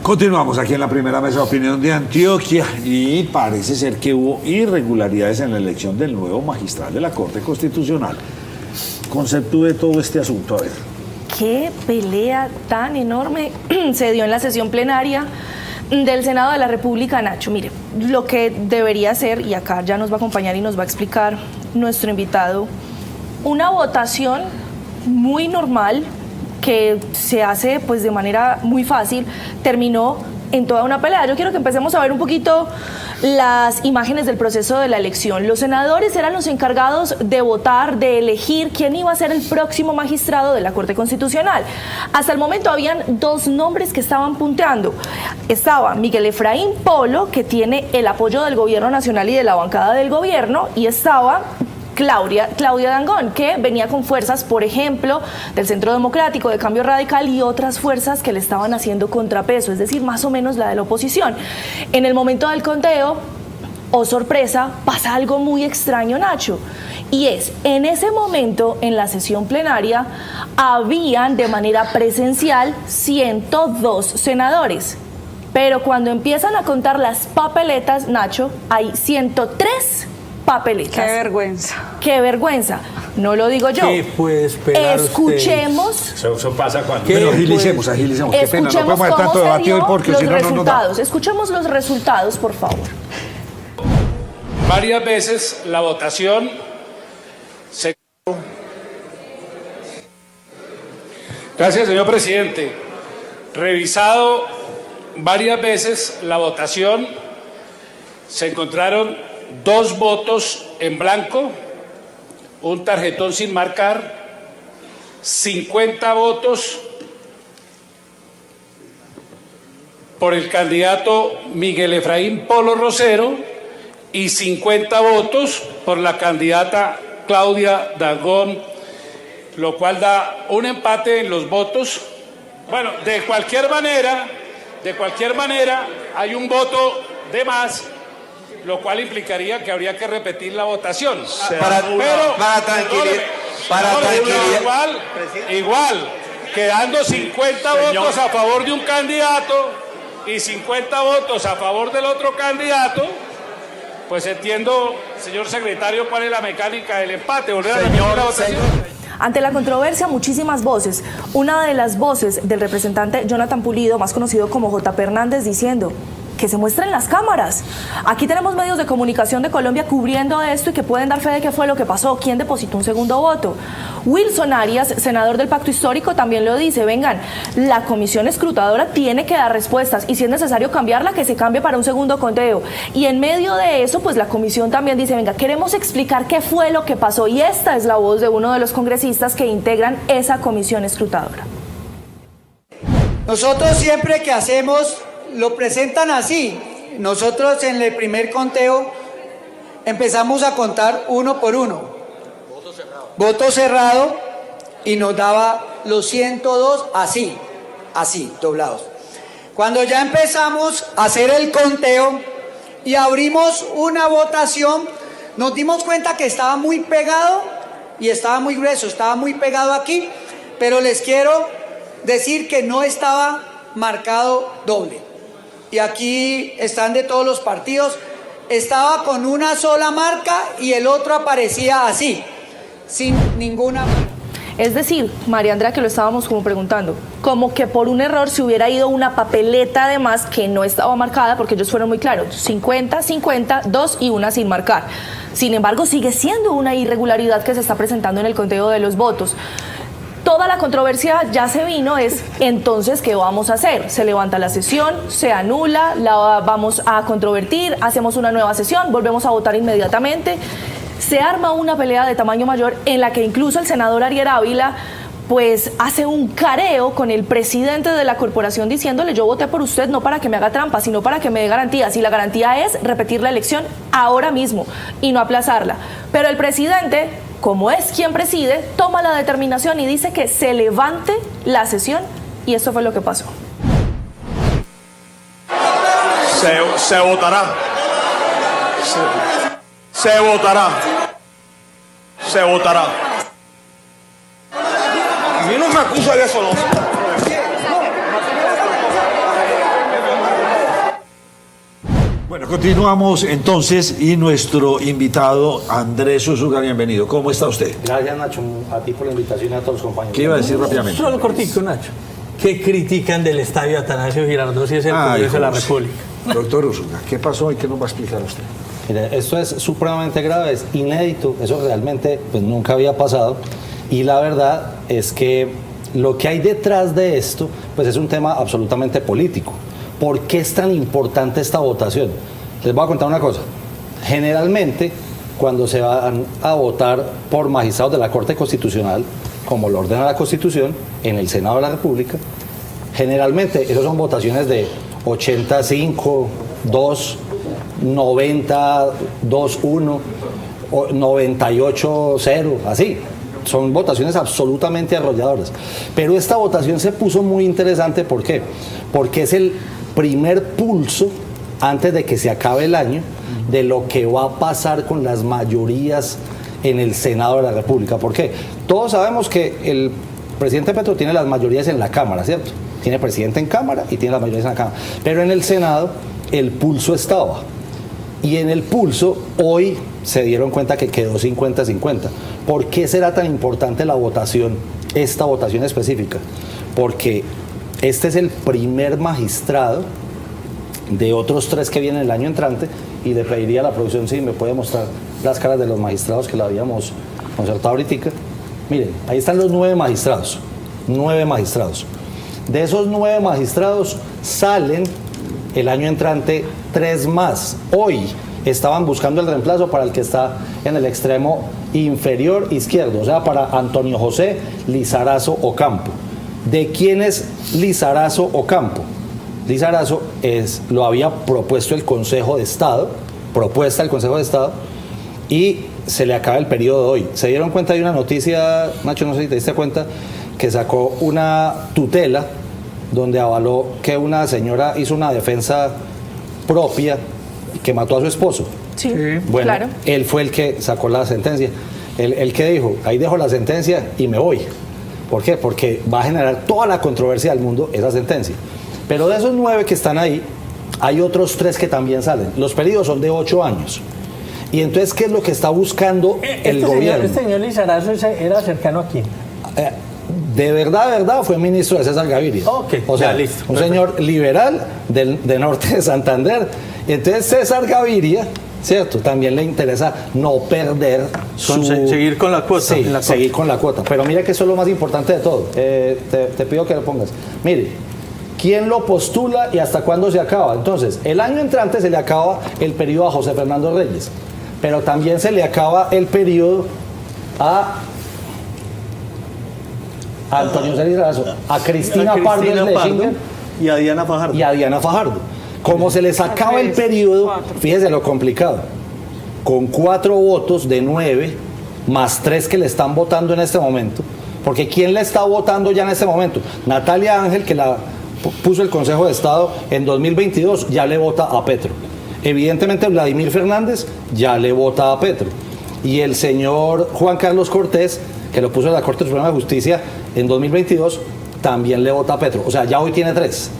Continuamos aquí en la primera mesa de opinión de Antioquia y parece ser que hubo irregularidades en la elección del nuevo magistral de la Corte Constitucional. Conceptúe todo este asunto, a ver. Qué pelea tan enorme se dio en la sesión plenaria del Senado de la República, Nacho. Mire, lo que debería ser, y acá ya nos va a acompañar y nos va a explicar nuestro invitado, una votación muy normal, que se hace pues de manera muy fácil, terminó en toda una pelea. Yo quiero que empecemos a ver un poquito las imágenes del proceso de la elección. Los senadores eran los encargados de votar, de elegir quién iba a ser el próximo magistrado de la Corte Constitucional. Hasta el momento habían dos nombres que estaban punteando. Estaba Miguel Efraín Polo, que tiene el apoyo del gobierno nacional y de la bancada del gobierno, y estaba Claudia Dangond, que venía con fuerzas, por ejemplo, del Centro Democrático, de Cambio Radical y otras fuerzas que le estaban haciendo contrapeso, es decir, más o menos la de la oposición. En el momento del conteo, oh sorpresa, pasa algo muy extraño, Nacho, y es, en ese momento, en la sesión plenaria, habían de manera presencial 102 senadores, pero cuando empiezan a contar las papeletas, Nacho, hay 103 papeletas. ¡Qué vergüenza! ¡Qué vergüenza! No lo digo yo. ¿Qué puede esperar Escuchemos. Eso pasa cuando... ¿Qué? Pero agilicemos. Qué pena, no podemos haber tanto debate hoy porque si no, no nos da. Escuchemos los resultados, por favor. Varias veces la votación se... Gracias, señor presidente. Revisado varias veces la votación, se encontraron 2 votos en blanco, un tarjetón sin marcar, 50 votos por el candidato Miguel Efraín Polo Rosero y 50 votos por la candidata Claudia Dangond, lo cual da un empate en los votos. Bueno, de cualquier manera, hay un voto de más, lo cual implicaría que habría que repetir la votación. Igual, quedando 50 votos a favor de un candidato y 50 votos a favor del otro candidato, pues entiendo, señor secretario, cuál es la mecánica del empate. Volver a repetir la votación. Ante la controversia, muchísimas voces. Una de las voces del representante Jonathan Pulido, más conocido como J.P. Hernández, diciendo que se muestren las cámaras. Aquí tenemos medios de comunicación de Colombia cubriendo esto y que pueden dar fe de qué fue lo que pasó, quién depositó un segundo voto. Wilson Arias, senador del Pacto Histórico, también lo dice. Vengan, la comisión escrutadora tiene que dar respuestas y si es necesario cambiarla, que se cambie para un segundo conteo. Y en medio de eso, pues la comisión también dice, venga, queremos explicar qué fue lo que pasó, y esta es la voz de uno de los congresistas que integran esa comisión escrutadora. Nosotros siempre que hacemos lo presentan así. Nosotros en el primer conteo empezamos a contar uno por uno. Voto cerrado y nos daba los 102 así, doblados. Cuando ya empezamos a hacer el conteo y abrimos una votación, nos dimos cuenta que estaba muy pegado y estaba muy grueso, estaba muy pegado aquí, pero les quiero decir que no estaba marcado doble. Y aquí están de todos los partidos, estaba con una sola marca y el otro aparecía así, sin ninguna marca. Es decir, María Andrea, que lo estábamos como preguntando, como que por un error se hubiera ido una papeleta además que no estaba marcada, porque ellos fueron muy claros, 50, 50, 2 y una sin marcar. Sin embargo, sigue siendo una irregularidad que se está presentando en el conteo de los votos. Toda la controversia ya se vino, es entonces, ¿qué vamos a hacer? Se levanta la sesión, se anula, la vamos a controvertir, hacemos una nueva sesión, volvemos a votar inmediatamente. Se arma una pelea de tamaño mayor en la que incluso el senador Ariel Ávila pues hace un careo con el presidente de la corporación diciéndole: yo voté por usted no para que me haga trampa, sino para que me dé garantías, y la garantía es repetir la elección ahora mismo y no aplazarla. Pero el presidente, como es quien preside, toma la determinación y dice que se levante la sesión, y esto fue lo que pasó. Se votará. Se votará. Se votará. A mí no me acusa de eso, no. Bueno, continuamos entonces y nuestro invitado Andrés Usuga, bienvenido. ¿Cómo está usted? Gracias, Nacho, a ti por la invitación y a todos los compañeros. ¿Qué iba a decir rápidamente? Solo cortico, Nacho. ¿Qué critican del estadio Atanasio Girardot si es el Congreso de la República? Doctor Usuga, ¿qué pasó y qué nos va a explicar usted? Mire, esto es supremamente grave, es inédito, eso realmente pues, nunca había pasado. Y la verdad es que lo que hay detrás de esto pues, es un tema absolutamente político. ¿Por qué es tan importante esta votación? Les voy a contar una cosa. Generalmente, cuando se van a votar por magistrados de la Corte Constitucional, como lo ordena la Constitución, en el Senado de la República, generalmente esas son votaciones de 85, 2, 90, 2, 1, 98, 0, así. Son votaciones absolutamente arrolladoras. Pero esta votación se puso muy interesante, ¿por qué? Porque es el primer pulso antes de que se acabe el año de lo que va a pasar con las mayorías en el Senado de la República. ¿Por qué? Todos sabemos que el presidente Petro tiene las mayorías en la Cámara, ¿cierto? Tiene presidente en Cámara y tiene las mayorías en la Cámara. Pero en el Senado el pulso estaba. Y en el pulso hoy se dieron cuenta que quedó 50-50. ¿Por qué será tan importante la votación, esta votación específica? Porque este es el primer magistrado de otros 3 que vienen el año entrante, y le pediría a la producción si me puede mostrar las caras de los magistrados que la habíamos concertado ahorita. Miren, ahí están los 9 magistrados. 9 magistrados. De esos 9 magistrados salen el año entrante 3 más. Hoy estaban buscando el reemplazo para el que está en el extremo inferior izquierdo, o sea, para Antonio José Lizarazo Ocampo. ¿De quién es Lizarazo Ocampo? Lizarazo lo había propuesto el Consejo de Estado, propuesta del Consejo de Estado, y se le acaba el periodo hoy. Se dieron cuenta de una noticia, Nacho, no sé si te diste cuenta, que sacó una tutela donde avaló que una señora hizo una defensa propia que mató a su esposo. Sí, bueno, claro. Él fue el que sacó la sentencia. El que dijo, ahí dejo la sentencia y me voy. ¿Por qué? Porque va a generar toda la controversia del mundo esa sentencia. Pero de esos 9 que están ahí, hay otros 3 que también salen. Los periodos son de 8 años. Y entonces, ¿qué es lo que está buscando el gobierno? Este señor Lizarazo era cercano a quién. De verdad, fue ministro de César Gaviria. Ok, o sea, ya, listo, un perfecto. señor liberal de norte de Santander. Entonces, César Gaviria, ¿cierto? También le interesa no perder seguir con la cuota. Sí, en la seguir cuota. con la cuota. Pero mira que eso es lo más importante de todo. Te pido que lo pongas. Mire, ¿quién lo postula y hasta cuándo se acaba? Entonces, el año entrante se le acaba el periodo a José Fernando Reyes, pero también se le acaba el periodo a Antonio Lizarazo, a Cristina Pardo Schlesinger y a Diana Fajardo. y a Diana Fajardo. Como se les acaba el periodo, fíjese lo complicado, con 4 votos de 9, más 3 que le están votando en este momento, porque ¿quién le está votando ya en este momento? Natalia Ángel, que la puso el Consejo de Estado en 2022, ya le vota a Petro. Evidentemente Vladimir Fernández ya le vota a Petro. Y el señor Juan Carlos Cortés, que lo puso en la Corte Suprema de Justicia en 2022, también le vota a Petro. O sea, ya hoy tiene 3.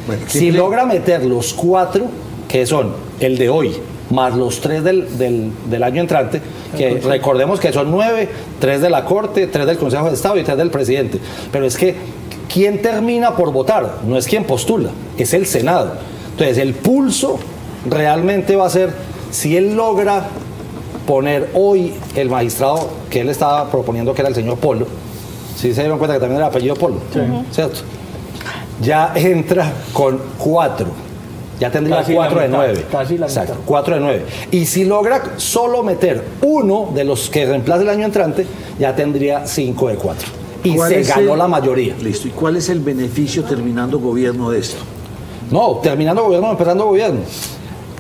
Bueno, si logra meter los 4, que son el de hoy, más los 3 del año entrante, que recordemos que son 9, 3 de la Corte, 3 del Consejo de Estado y 3 del presidente. Pero es que, ¿quién termina por votar? No es quien postula, es el Senado. Entonces, el pulso realmente va a ser si él logra poner hoy el magistrado que él estaba proponiendo, que era el señor Polo. ¿Sí se dieron cuenta que también era apellido Polo? ¿Cierto? Ya entra con 4. Ya tendría Casi 4 la de mitad, 9. casi la Exacto, mitad. 4 de 9. Y si logra solo meter uno de los que reemplace el año entrante, ya tendría 5 de 4. Y ¿Cuál se es ganó el- la mayoría. Listo. ¿Y cuál es el beneficio terminando gobierno de esto? No, terminando gobierno, empezando gobierno.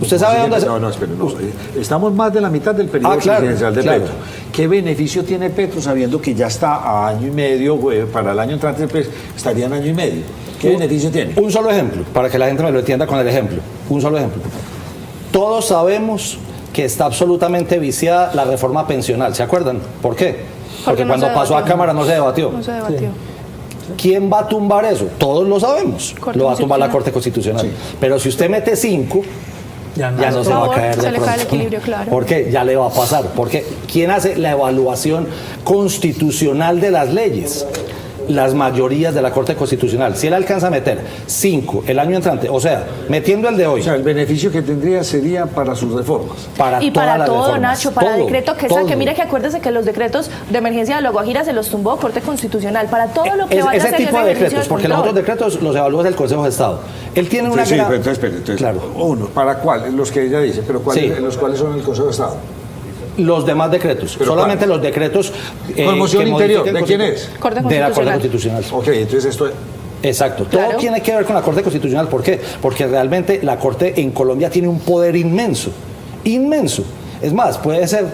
¿Usted sabe dónde se... No, espere, no. Estamos más de la mitad del periodo claro, presidencial de claro. Petro. ¿Qué beneficio tiene Petro sabiendo que ya está a año y medio, para el año entrante pues, estaría en año y medio? ¿Qué beneficio tiene? Un solo ejemplo, para que la gente me lo entienda con el ejemplo. Un solo ejemplo. Todos sabemos que está absolutamente viciada la reforma pensional. ¿Se acuerdan? ¿Por qué? Porque no cuando se pasó a debatió. Cámara no se debatió. No se debatió. ¿Quién va a tumbar eso? Todos lo sabemos. Corte Lo va a tumbar la Constitucional. Corte Constitucional. Sí. Pero si usted mete 5, Ya no no Por se va a favor, caer de se le cae el pronto. equilibrio, claro. ¿Por qué? Ya le va a pasar. Porque ¿quién hace la evaluación constitucional de las leyes? Las mayorías de la Corte Constitucional. Si él alcanza a meter 5 el año entrante, o sea, metiendo el de hoy, O sea, el beneficio que tendría sería para sus reformas. para Y todas para las todo, reformas, Nacho, para todo, decreto que todo. saque. Mire que acuérdese que los decretos de emergencia de La Guajira se los tumbó Corte Constitucional. Para todo lo que vaya a Ese hacer tipo de ese ejercicio decretos, porque los control. otros decretos los evalúa el Consejo de Estado. Él tiene una Sí, gran... pero entonces, espere, entonces, Claro. uno, ¿para cuál? Los que ella dice, pero Sí. los cuales son el Consejo de Estado. Los demás decretos, ¿Pero solamente cuáles? los decretos Conmoción que interior, modifiquen ¿de quién es? Corte De la Corte Constitucional. Constitucional. Ok, entonces esto es... Exacto, Claro. todo tiene que ver con la Corte Constitucional. ¿Por qué? Porque realmente la Corte en Colombia tiene un poder inmenso, inmenso. Es más, puede ser,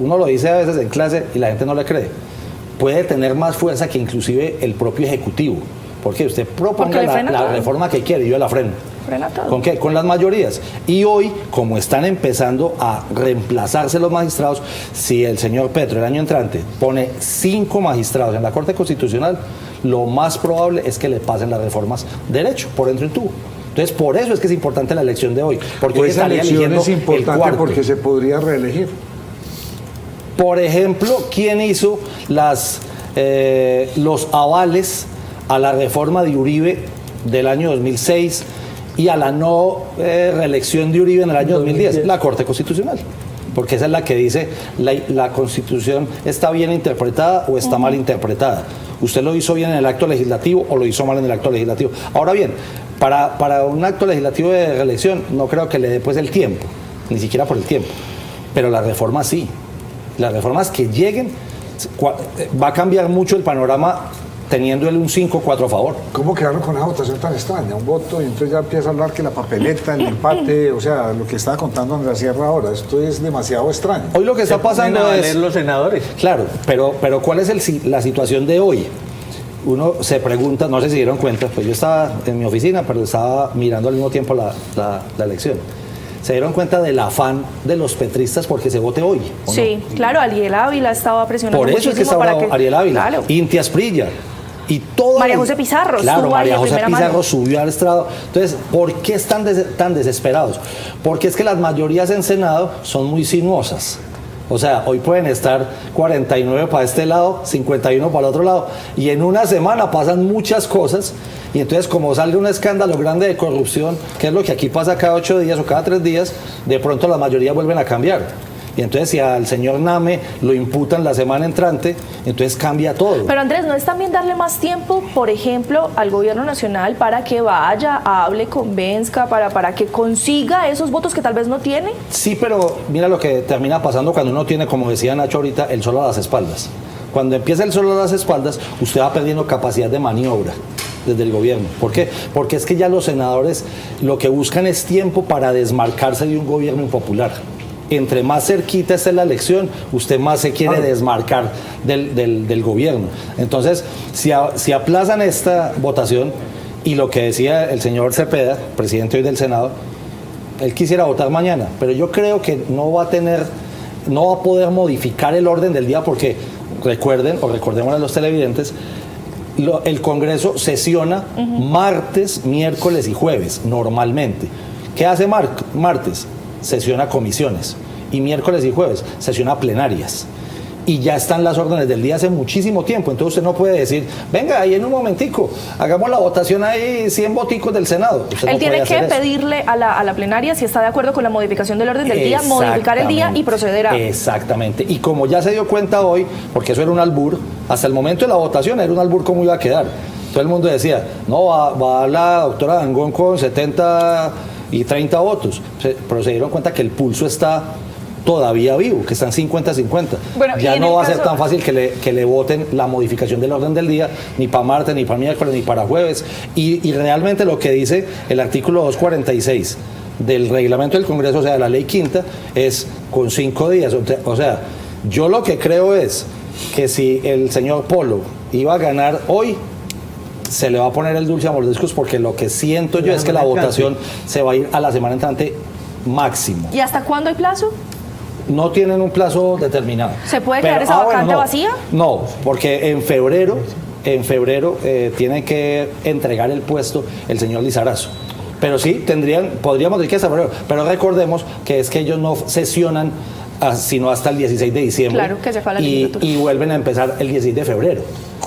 uno lo dice a veces en clase y la gente no le cree, puede tener más fuerza que inclusive el propio Ejecutivo. Porque usted proponga Porque le frena la todo. reforma que quiere y yo la freno. Frena todo. ¿Con qué? Con las mayorías. Y hoy, como están empezando a reemplazarse los magistrados, si el señor Petro el año entrante pone 5 magistrados en la Corte Constitucional, lo más probable es que le pasen las reformas derecho, por dentro y tubo. Entonces, por eso es que es importante la elección de hoy. Porque hoy Esa estaría elección eligiendo es el importante cuarto. porque se podría reelegir. Por ejemplo, ¿quién hizo los avales a la reforma de Uribe del año 2006 y a la no reelección de Uribe en el año 2010? La Corte Constitucional. Porque esa es la que dice la Constitución está bien interpretada o está mal interpretada. ¿Usted lo hizo bien en el acto legislativo o lo hizo mal en el acto legislativo? Ahora bien, para un acto legislativo de reelección no creo que le dé pues el tiempo, ni siquiera por el tiempo. Pero las reformas sí. Las reformas que lleguen, va a cambiar mucho el panorama teniendo él un 5-4 a favor. ¿Cómo quedaron con esa votación tan extraña? Un voto y entonces ya empieza a hablar que la papeleta, el empate, o sea, lo que estaba contando Andrés Sierra ahora, esto es demasiado extraño. Hoy lo que está pasando Ponen a es... valer los senadores. Claro, pero ¿cuál es la situación de hoy? Uno se pregunta, no sé si dieron cuenta, pues yo estaba en mi oficina, pero estaba mirando al mismo tiempo la elección. ¿Se dieron cuenta del afán de los petristas porque se vote hoy? ¿O Sí, no? claro, Ariel Ávila estaba presionando Por eso es que muchísimo está para bravo Ariel Ávila, Claro. Inti Asprilla y todo. María José Pizarro Claro, estuvo ahí María de José primera Pizarro mano. subió al estrado. Entonces, ¿por qué están tan desesperados? Porque es que las mayorías en Senado son muy sinuosas. O sea, hoy pueden estar 49 para este lado, 51 para el otro lado, y en una semana pasan muchas cosas, y entonces como sale un escándalo grande de corrupción, que es lo que aquí pasa cada 8 días o cada 3 días, de pronto la mayoría vuelven a cambiar. Y entonces si al señor Name lo imputan la semana entrante, entonces cambia todo. Pero Andrés, ¿no es también darle más tiempo, por ejemplo, al gobierno nacional para que vaya, hable, convenzca, para que consiga esos votos que tal vez no tiene? Sí, pero mira lo que termina pasando cuando uno tiene, como decía Nacho ahorita, el sol a las espaldas. Cuando empieza el sol a las espaldas, usted va perdiendo capacidad de maniobra desde el gobierno. ¿Por qué? Porque es que ya los senadores lo que buscan es tiempo para desmarcarse de un gobierno impopular. Entre más cerquita esté la elección, usted más se quiere desmarcar del gobierno. Entonces, si aplazan esta votación, y lo que decía el señor Cepeda, presidente hoy del Senado, él quisiera votar mañana, pero yo creo que no va a poder modificar el orden del día porque, recordemos a los televidentes, el Congreso sesiona martes, miércoles y jueves, normalmente. ¿Qué hace martes? Sesiona comisiones. Y miércoles y jueves, sesiona plenarias. Y ya están las órdenes del día hace muchísimo tiempo. Entonces usted no puede decir, venga, ahí en un momentico, hagamos la votación ahí, 100 voticos del Senado. Usted Él no tiene puede que hacer eso. pedirle a la plenaria si está de acuerdo con la modificación del orden del día, modificar el día y proceder a... Exactamente. Y como ya se dio cuenta hoy, porque eso era un albur, hasta el momento de la votación era un albur cómo iba a quedar. Todo el mundo decía, no, va la doctora Dangond con 70 y 30 votos. Pero se dieron cuenta que el pulso está todavía vivo, que están 50-50. Bueno, y ya en no el va a ser caso- tan fácil que le voten la modificación del orden del día, ni para martes, ni para miércoles, ni para jueves. Y realmente lo que dice el artículo 246 del reglamento del Congreso, o sea, de la ley quinta, es con 5 días. O sea, yo lo que creo es que si el señor Polo iba a ganar hoy, se le va a poner el dulce a mordiscos, porque lo que siento yo es que la votación se va a ir a la semana entrante máximo. ¿Y hasta cuándo hay plazo? No tienen un plazo determinado. ¿Se puede quedar esa vacante no. vacía? No, porque en febrero tiene que entregar el puesto el señor Lizarazo. Pero sí, podríamos decir que hasta febrero. Pero recordemos que es que ellos no sesionan sino hasta el 16 de diciembre. Claro, que se acaba la legislatura. Y vuelven a empezar el 16 de febrero.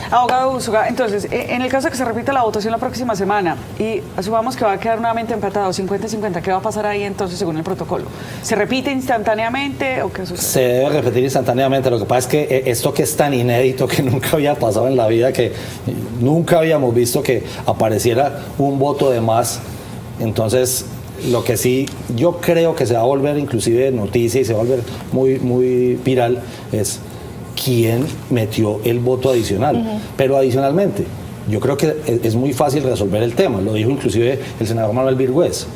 Abogado Úsuga, entonces, en el caso de que se repita la votación la próxima semana y asumamos que va a quedar nuevamente empatado 50-50, ¿qué va a pasar ahí entonces según el protocolo? ¿Se repite instantáneamente o qué sucede? Se debe repetir instantáneamente. Lo que pasa es que esto que es tan inédito, que nunca había pasado en la vida, que nunca habíamos visto que apareciera un voto de más. Entonces, lo que sí yo creo que se va a volver inclusive noticia y se va a volver muy, muy viral es quién metió el voto adicional. Pero adicionalmente, yo creo que es muy fácil resolver el tema. Lo dijo inclusive el senador Manuel Virgüez.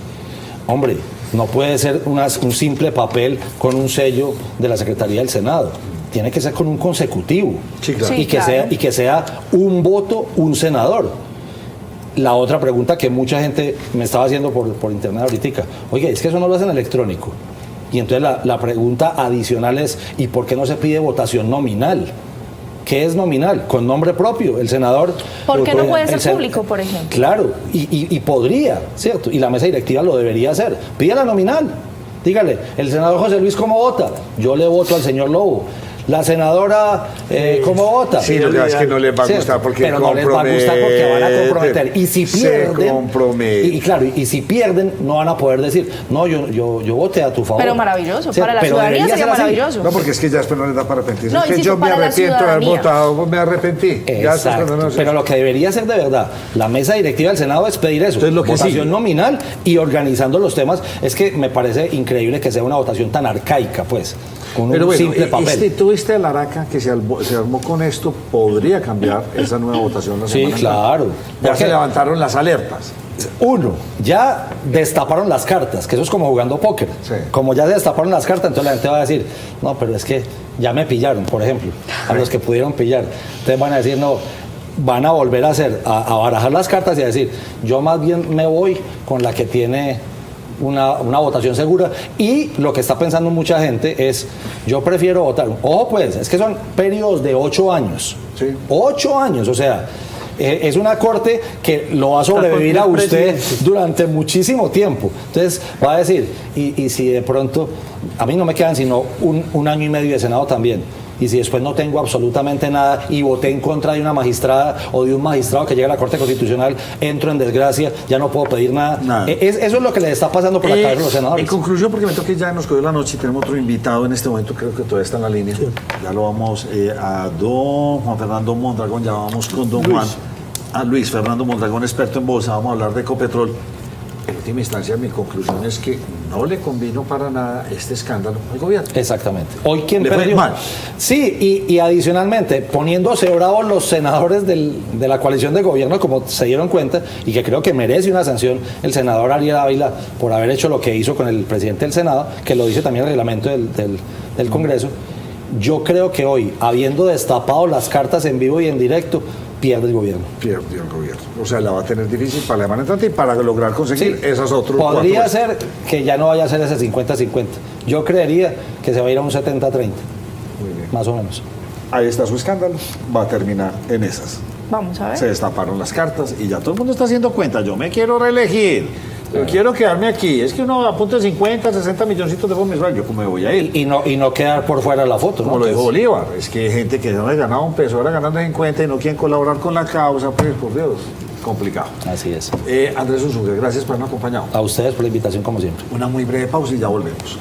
Hombre, no puede ser un simple papel con un sello de la Secretaría del Senado. Tiene que ser con un consecutivo. Sí, claro. Y que sea un voto, un senador. La otra pregunta que mucha gente me estaba haciendo por internet ahorita, oye, es que eso no lo hacen electrónico. Y entonces la pregunta adicional es, ¿y por qué no se pide votación nominal? ¿Qué es nominal? Con nombre propio, el senador... ¿Por qué no puede ser público, por ejemplo? Claro, y podría, ¿cierto? Y la mesa directiva lo debería hacer. Pídala nominal. Dígale, el senador José Luis, ¿cómo vota? Yo le voto al señor Lobo. La senadora, ¿cómo vota? Sí, lo que pasa es que no les va a gustar porque pero no les va a gustar porque van a comprometer. Y si pierden, y claro, y si pierden, no van a poder decir, no, yo voté a tu favor. Pero maravilloso, ¿cierto? para la Pero ciudadanía debería sería ser así. maravilloso. No, porque es que ya después no les da para arrepentirse. No, es que insisto, yo me para la arrepiento de haber ciudadanía. votado, me arrepentí. Ya después Exacto. cuando no se- Pero lo que debería ser de verdad, la mesa directiva del Senado es pedir eso, Entonces, lo que votación sigue. nominal y organizando los temas. Es que me parece increíble que sea una votación tan arcaica, pues, con Pero un bueno, simple papel. tuviste a la araca que se armó con esto, podría cambiar esa nueva votación la Sí, semana claro. Ya Porque se levantaron las alertas. Uno, ya destaparon las cartas, que eso es como jugando póker. Sí. Como ya se destaparon las cartas, entonces la gente va a decir, no, pero es que ya me pillaron, por ejemplo, a los que pudieron pillar. Entonces van a decir, no, van a volver a barajar las cartas y a decir, yo más bien me voy con la que tiene una votación segura. Y lo que está pensando mucha gente es, yo prefiero votar. Ojo pues, es que son periodos de 8 años. Sí. 8 años, o sea, es una corte que lo va a sobrevivir a usted durante muchísimo tiempo. Entonces va a decir, y si de pronto, a mí no me quedan sino un año y medio de Senado también. Y si después no tengo absolutamente nada y voté en contra de una magistrada o de un magistrado que llega a la Corte Constitucional, entro en desgracia, ya no puedo pedir nada. Eso es lo que les está pasando por la cabeza a los En senadores. conclusión, porque me toca que ya nos cogió la noche y tenemos otro invitado en este momento, creo que todavía está en la línea. Ya lo vamos a don Juan Fernando Mondragón, ya vamos con don Juan. A Luis Fernando Mondragón, experto en bolsa, vamos a hablar de Ecopetrol. En última instancia, mi conclusión es que no le convino para nada este escándalo al gobierno. Exactamente. Hoy quién Le fue perdió. mal. Sí, y adicionalmente, poniéndose bravos los senadores de la coalición de gobierno, como se dieron cuenta, y que creo que merece una sanción el senador Ariel Ávila por haber hecho lo que hizo con el presidente del Senado, que lo dice también el reglamento del Congreso. Yo creo que hoy, habiendo destapado las cartas en vivo y en directo, pierde el gobierno. Perdió el gobierno. O sea, la va a tener difícil para la semana entrante y para lograr conseguir esas otras Podría 4. ser que ya no vaya a ser ese 50-50. Yo creería que se va a ir a un 70-30, Muy bien. más o menos. Ahí está su escándalo. Va a terminar en esas. Vamos a ver. Se destaparon las cartas y ya todo el mundo está haciendo cuenta. Yo me quiero reelegir. Yo quiero quedarme aquí. Es que uno a punto de 50, 60 milloncitos de mensual. Yo cómo me voy a ir. Y no quedar por fuera de la foto, ¿no? Como lo dijo Entonces, Bolívar, es que hay gente que no le ganaba un peso, ahora ganando 50 y no quieren colaborar con la causa, pues por Dios, complicado. así es. Andrés Unzuga, gracias por habernos acompañado. A ustedes por la invitación, como siempre. Una muy breve pausa y ya volvemos.